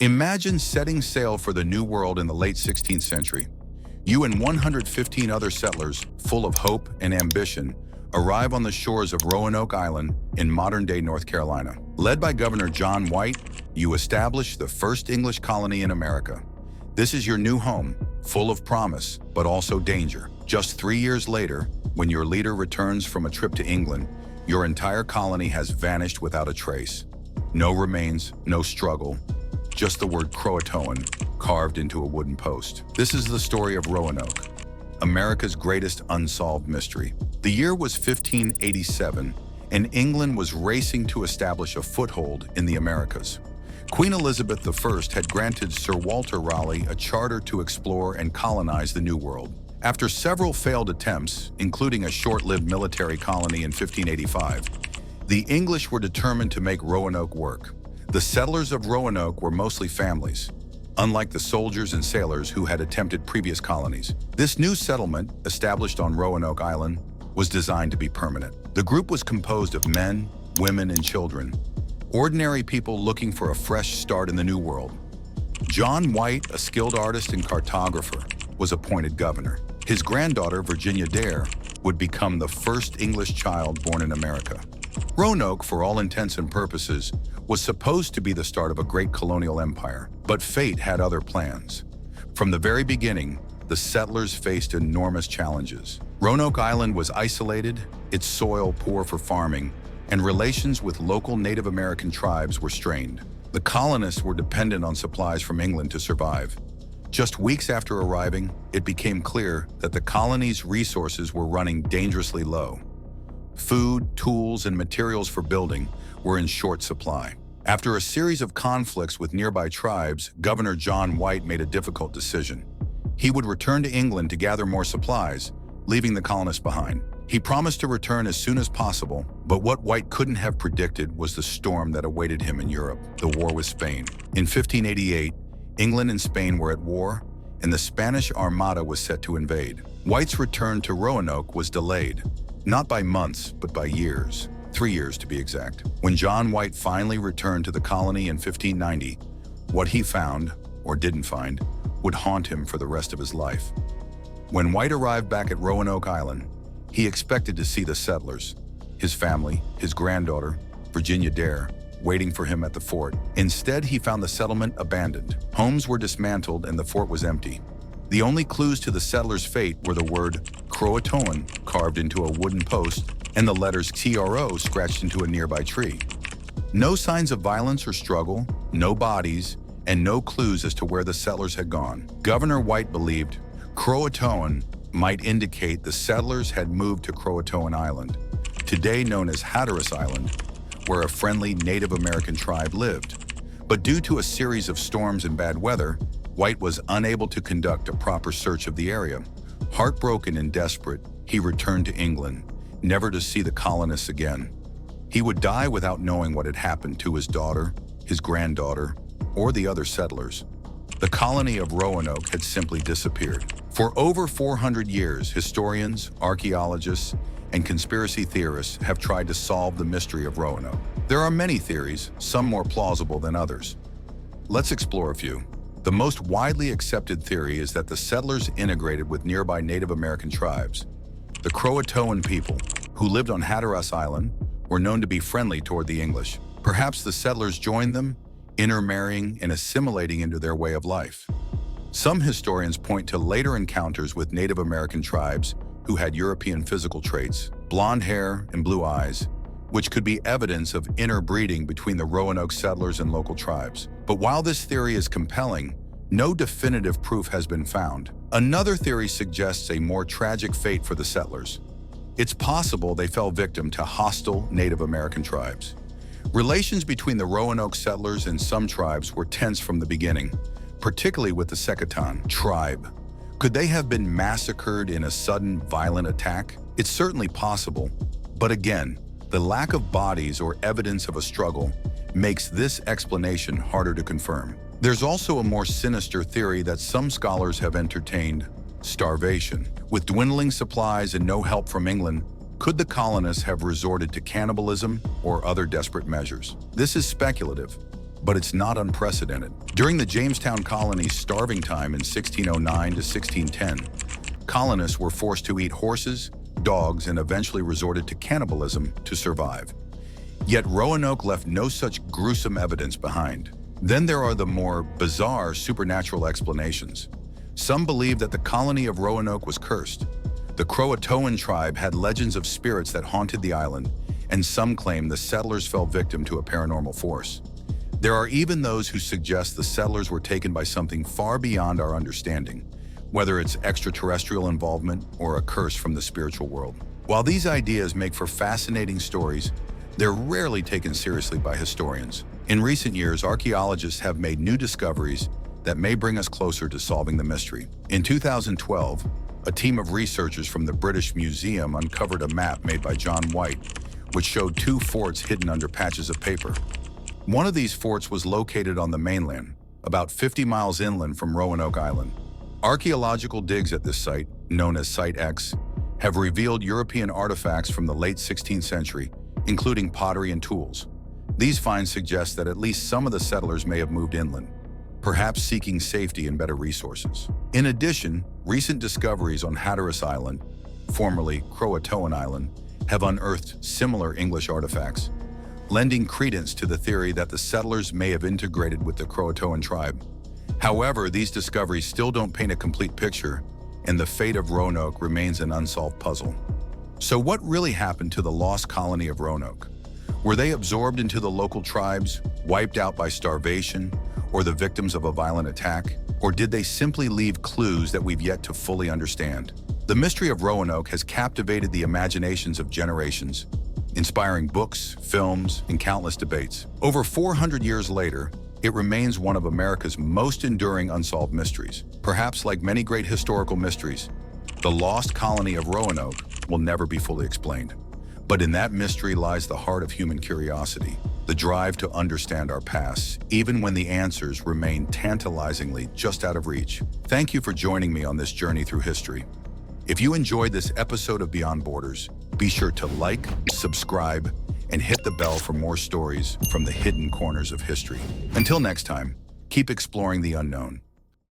Imagine setting sail for the New World in the late 16th century. You and 115 other settlers, full of hope and ambition, arrive on the shores of Roanoke Island in modern-day North Carolina. Led by Governor John White, you establish the first English colony in America. This is your new home, full of promise, but also danger. Just 3 years later, when your leader returns from a trip to England, your entire colony has vanished without a trace. No remains, no struggle, just the word Croatoan carved into a wooden post. This is the story of Roanoke, America's greatest unsolved mystery. The year was 1587, and England was racing to establish a foothold in the Americas. Queen Elizabeth I had granted Sir Walter Raleigh a charter to explore and colonize the New World. After several failed attempts, including a short-lived military colony in 1585, the English were determined to make Roanoke work. The settlers of Roanoke were mostly families, unlike the soldiers and sailors who had attempted previous colonies. This new settlement, established on Roanoke Island, was designed to be permanent. The group was composed of men, women, and children, ordinary people looking for a fresh start in the New World. John White, a skilled artist and cartographer, was appointed governor. His granddaughter, Virginia Dare, would become the first English child born in America. Roanoke, for all intents and purposes, was supposed to be the start of a great colonial empire, but fate had other plans. From the very beginning, the settlers faced enormous challenges. Roanoke Island was isolated, its soil poor for farming, and relations with local Native American tribes were strained. The colonists were dependent on supplies from England to survive. Just weeks after arriving, it became clear that the colony's resources were running dangerously low. Food, tools, and materials for building were in short supply. After a series of conflicts with nearby tribes, Governor John White made a difficult decision. He would return to England to gather more supplies, leaving the colonists behind. He promised to return as soon as possible, but what White couldn't have predicted was the storm that awaited him in Europe, the war with Spain. In 1588, England and Spain were at war, and the Spanish Armada was set to invade. White's return to Roanoke was delayed, not by months, but by years. 3 years to be exact. When John White finally returned to the colony in 1590, what he found, or didn't find, would haunt him for the rest of his life. When White arrived back at Roanoke Island, he expected to see the settlers, his family, his granddaughter, Virginia Dare, waiting for him at the fort. Instead, he found the settlement abandoned. Homes were dismantled and the fort was empty. The only clues to the settlers' fate were the word Croatoan carved into a wooden post and the letters TRO scratched into a nearby tree. No signs of violence or struggle, no bodies, and no clues as to where the settlers had gone. Governor White believed Croatoan might indicate the settlers had moved to Croatoan Island, today known as Hatteras Island, where a friendly Native American tribe lived. But due to a series of storms and bad weather, White was unable to conduct a proper search of the area. Heartbroken and desperate, he returned to England, never to see the colonists again. He would die without knowing what had happened to his daughter, his granddaughter, or the other settlers. The colony of Roanoke had simply disappeared. For over 400 years, historians, archaeologists, and conspiracy theorists have tried to solve the mystery of Roanoke. There are many theories, some more plausible than others. Let's explore a few. The most widely accepted theory is that the settlers integrated with nearby Native American tribes. The Croatoan people, who lived on Hatteras Island, were known to be friendly toward the English. Perhaps the settlers joined them, intermarrying and assimilating into their way of life. Some historians point to later encounters with Native American tribes who had European physical traits, blonde hair and blue eyes, which could be evidence of interbreeding between the Roanoke settlers and local tribes. But while this theory is compelling, no definitive proof has been found. Another theory suggests a more tragic fate for the settlers. It's possible they fell victim to hostile Native American tribes. Relations between the Roanoke settlers and some tribes were tense from the beginning, particularly with the Secatan tribe. Could they have been massacred in a sudden, violent attack? It's certainly possible, but again, the lack of bodies or evidence of a struggle makes this explanation harder to confirm. There's also a more sinister theory that some scholars have entertained: starvation. With dwindling supplies and no help from England, could the colonists have resorted to cannibalism or other desperate measures? This is speculative, but it's not unprecedented. During the Jamestown colony's starving time in 1609 to 1610, colonists were forced to eat horses, dogs, and eventually resorted to cannibalism to survive. Yet Roanoke left no such gruesome evidence behind. Then there are the more bizarre supernatural explanations. Some believe that the colony of Roanoke was cursed. The Croatoan tribe had legends of spirits that haunted the island, and some claim the settlers fell victim to a paranormal force. There are even those who suggest the settlers were taken by something far beyond our understanding, whether it's extraterrestrial involvement or a curse from the spiritual world. While these ideas make for fascinating stories, they're rarely taken seriously by historians. In recent years, archaeologists have made new discoveries that may bring us closer to solving the mystery. In 2012, a team of researchers from the British Museum uncovered a map made by John White, which showed two forts hidden under patches of paper. One of these forts was located on the mainland, about 50 miles inland from Roanoke Island. Archaeological digs at this site, known as Site X, have revealed European artifacts from the late 16th century, including pottery and tools. These finds suggest that at least some of the settlers may have moved inland, perhaps seeking safety and better resources. In addition, recent discoveries on Hatteras Island, formerly Croatoan Island, have unearthed similar English artifacts, lending credence to the theory that the settlers may have integrated with the Croatoan tribe. However, these discoveries still don't paint a complete picture, and the fate of Roanoke remains an unsolved puzzle. So what really happened to the lost colony of Roanoke? Were they absorbed into the local tribes, wiped out by starvation, or the victims of a violent attack? Or did they simply leave clues that we've yet to fully understand? The mystery of Roanoke has captivated the imaginations of generations, inspiring books, films, and countless debates. Over 400 years later, it remains one of America's most enduring unsolved mysteries. Perhaps like many great historical mysteries, the lost colony of Roanoke will never be fully explained. But in that mystery lies the heart of human curiosity, the drive to understand our past, even when the answers remain tantalizingly just out of reach. Thank you for joining me on this journey through history. If you enjoyed this episode of Beyond Borders, be sure to like, subscribe, and hit the bell for more stories from the hidden corners of history. Until next time, keep exploring the unknown.